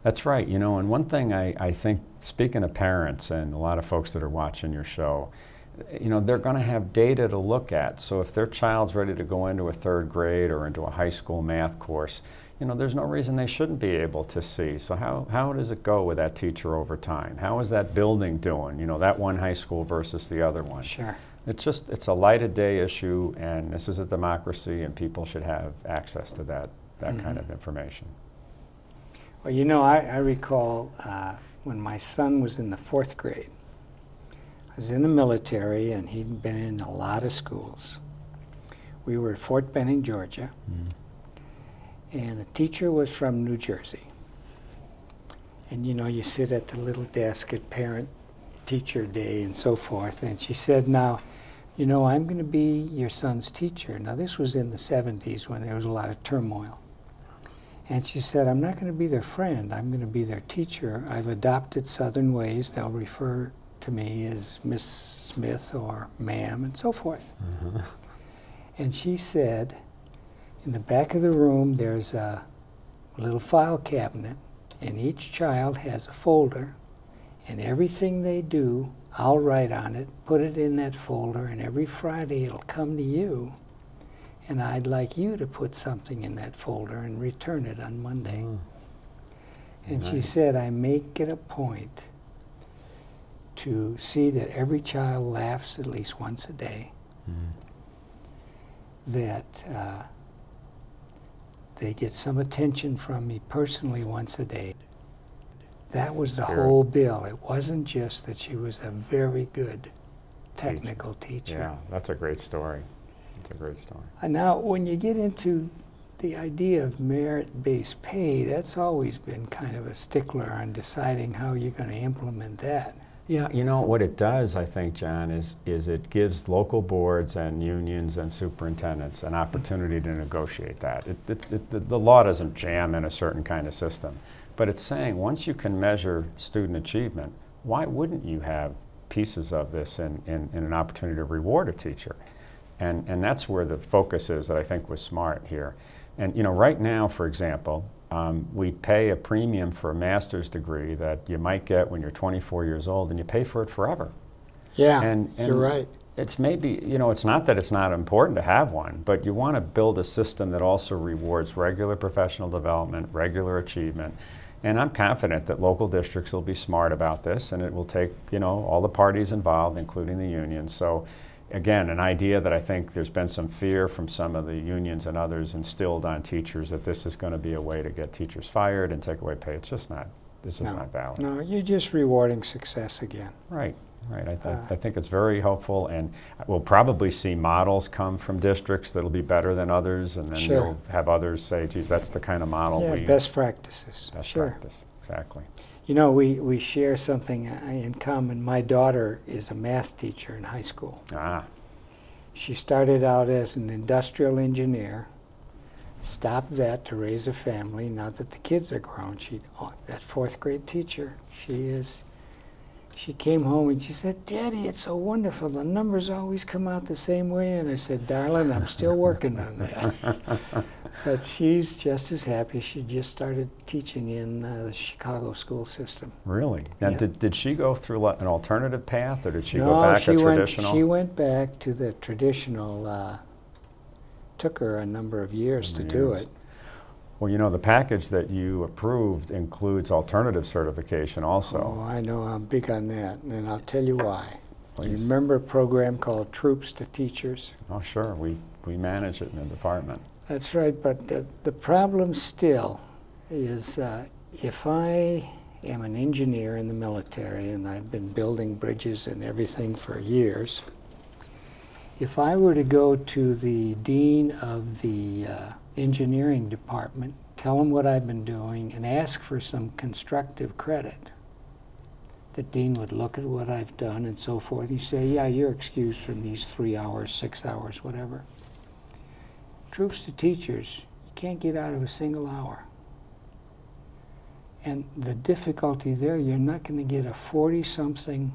That's right. You know, and one thing I think, speaking of parents and a lot of folks that are watching your show, you know, they're going to have data to look at. So if their child's ready to go into a third grade or into a high school math course, you know, there's no reason they shouldn't be able to see. So how does it go with that teacher over time? How is that building doing? You know, that one high school versus the other one. Sure. It's a light of day issue, and this is a democracy, and people should have access to that kind of information. Well, you know, I recall when my son was in the 4th grade. I was in the military, and he'd been in a lot of schools. We were at Fort Benning, Georgia, and the teacher was from New Jersey. And, you know, you sit at the little desk at parent-teacher day and so forth, and she said, now, you know, I'm going to be your son's teacher. Now, this was in the 70s when there was a lot of turmoil. And she said, I'm not going to be their friend. I'm going to be their teacher. I've adopted Southern ways. They'll refer to me as Miss Smith or ma'am and so forth. And she said, in the back of the room, there's a little file cabinet, and each child has a folder, and everything they do, I'll write on it, put it in that folder, and every Friday it'll come to you. And I'd like you to put something in that folder and return it on Monday. And she said, I make it a point to see that every child laughs at least once a day, that they get some attention from me personally once a day. That was the whole bill. It wasn't just that she was a very good technical teacher. Yeah, that's a great story. It's a great story. And now, when you get into the idea of merit-based pay, that's always been kind of a stickler on deciding how you're going to implement that. Yeah, you know, what it does, I think, John, is it gives local boards and unions and superintendents an opportunity to negotiate that. The law doesn't jam in a certain kind of system, but it's saying once you can measure student achievement, why wouldn't you have pieces of this in an opportunity to reward a teacher? And that's where the focus is that I think was smart here. And, you know, right now, for example, we pay a premium for a master's degree that you might get when you're 24 years old, and you pay for it forever. Yeah, and you're right. It's maybe, you know, it's not that it's not important to have one, but you want to build a system that also rewards regular professional development, regular achievement. And I'm confident that local districts will be smart about this, and it will take, you know, all the parties involved, including the unions. So, again, an idea that I think there's been some fear from some of the unions and others instilled on teachers that this is going to be a way to get teachers fired and take away pay. It's just not. This is not valid. No, you're just rewarding success again. Right, right. I think it's very helpful, and we'll probably see models come from districts that'll be better than others, and then you'll have others say, geez, that's the kind of model we... Yeah, best practices. Best practice, exactly. You know, we share something in common. My daughter is a math teacher in high school. She started out as an industrial engineer, stopped that to raise a family. Now that the kids are grown, that 4th grade teacher, she came home and she said, Daddy, it's so wonderful. The numbers always come out the same way. And I said, darling, I'm still working on that. But she's just as happy. She just started teaching in the Chicago school system. Really? Now, did she go through an alternative path, or did she go back to traditional? She went back to the traditional. Took her a number of years to do it. Well, you know, the package that you approved includes alternative certification also. Oh, I know. I'm big on that, and I'll tell you why. Please. You remember a program called Troops to Teachers? Oh, sure. We manage it in the department. That's right, but the problem still is if I am an engineer in the military, and I've been building bridges and everything for years, if I were to go to the dean of the engineering department, tell him what I've been doing, and ask for some constructive credit, the dean would look at what I've done and so forth. He'd say, yeah, you're excused from these 3 hours, 6 hours, whatever. Troops to Teachers, you can't get out of a single hour. And the difficulty there, you're not going to get a 40-something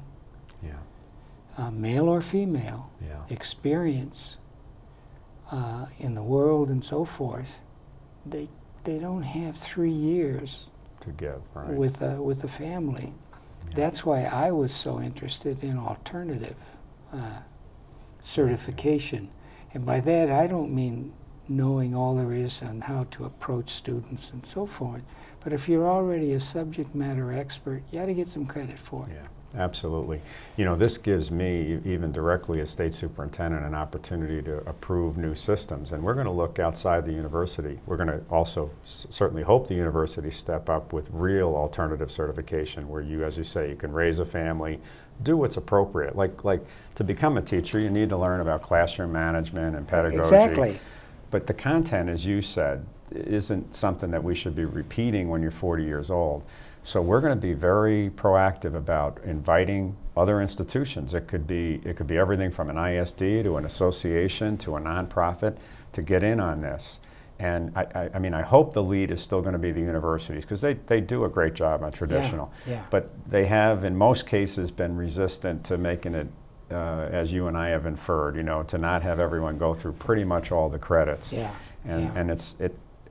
male or female experience in the world and so forth. They don't have 3 years to give, right? with a family. Yeah. That's why I was so interested in alternative certification. And by that, I don't mean knowing all there is on how to approach students and so forth. But if you're already a subject matter expert, you ought to get some credit for it. Yeah, absolutely. You know, this gives me, even directly as state superintendent, an opportunity to approve new systems. And we're going to look outside the university. We're going to also certainly hope the university step up with real alternative certification where you, as you say, you can raise a family, do what's appropriate. Like to become a teacher, you need to learn about classroom management and pedagogy. Exactly. But the content, as you said, isn't something that we should be repeating when you're 40 years old. So we're going to be very proactive about inviting other institutions. It could be everything from an ISD to an association to a nonprofit to get in on this. And I mean, I hope the lead is still going to be the universities because they do a great job on traditional. Yeah. But they have, in most cases, been resistant to making it, as you and I have inferred, you know, to not have everyone go through pretty much all the credits. Yeah. And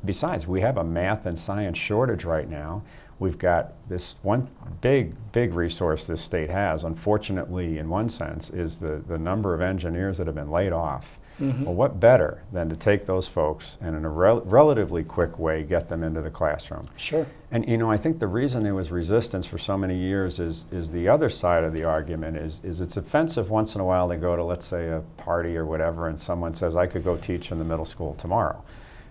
besides, we have a math and science shortage right now. We've got this one big resource this state has, unfortunately, in one sense, is the number of engineers that have been laid off. Mm-hmm. Well, what better than to take those folks and in a relatively quick way get them into the classroom? Sure. And you know, I think the reason there was resistance for so many years is the other side of the argument is it's offensive once in a while to go to, let's say, a party or whatever, and someone says, I could go teach in the middle school tomorrow.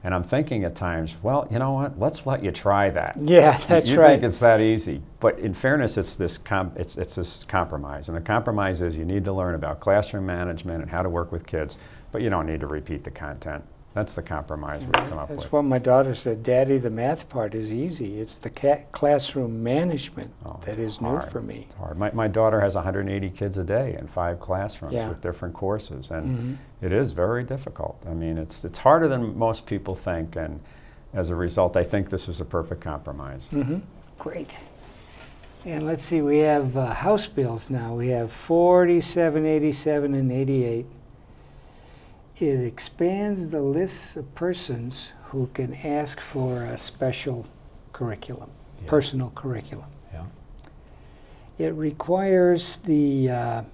And I'm thinking at times, well, you know what? Let's let you try that. Yeah, that's you right. think it's that easy, but in fairness, it's this compromise, and the compromise is you need to learn about classroom management and how to work with kids, but you don't need to repeat the content. That's the compromise we've come up with. That's what my daughter said. Daddy, the math part is easy. It's the classroom management that is new for me. It's hard. My daughter has 180 kids a day in 5 classrooms with different courses, and it is very difficult. I mean, it's harder than most people think, and as a result, I think this is a perfect compromise. Great. And let's see, we have House bills now. We have 47, 87, and 88. It expands the lists of persons who can ask for a special curriculum, personal curriculum. Yeah. It requires the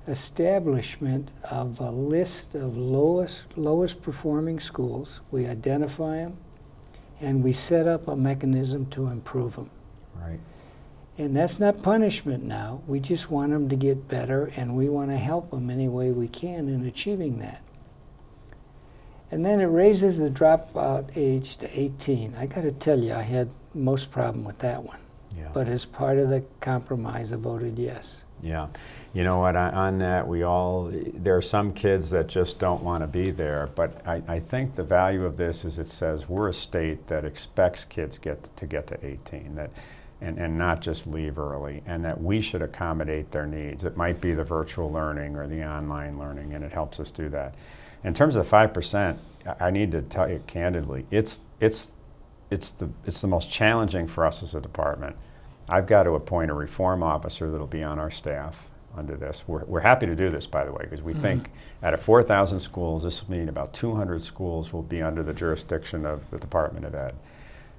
establishment of a list of lowest performing schools. We identify them, and we set up a mechanism to improve them. Right. And that's not punishment now. We just want them to get better, and we want to help them any way we can in achieving that. And then it raises the dropout age to 18. I got to tell you, I had most problem with that one. Yeah. But as part of the compromise, I voted yes. Yeah. You know what, on that, there are some kids that just don't want to be there, but I think the value of this is it says we're a state that expects kids to get to 18. And not just leave early, and that we should accommodate their needs. It might be the virtual learning or the online learning, and it helps us do that. In terms of 5%, I need to tell you candidly, it's the most challenging for us as a department. I've got to appoint a reform officer that'll be on our staff under this. We're happy to do this, by the way, because we think out of 4,000 schools, this will mean about 200 schools will be under the jurisdiction of the Department of Ed.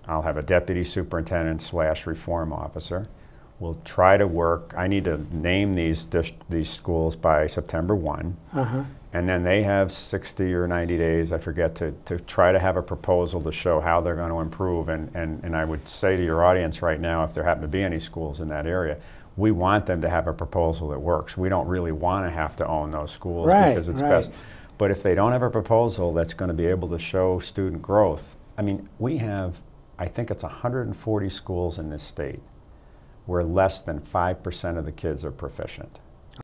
I'll have a deputy superintendent / reform officer. We'll try to work. I need to name these schools by September 1. And then they have 60 or 90 days, I forget, to try to have a proposal to show how they're going to improve. And I would say to your audience right now, if there happen to be any schools in that area, we want them to have a proposal that works. We don't really want to have to own those schools because it's best. But if they don't have a proposal that's going to be able to show student growth, I mean, we have, I think it's 140 schools in this state where less than 5% of the kids are proficient.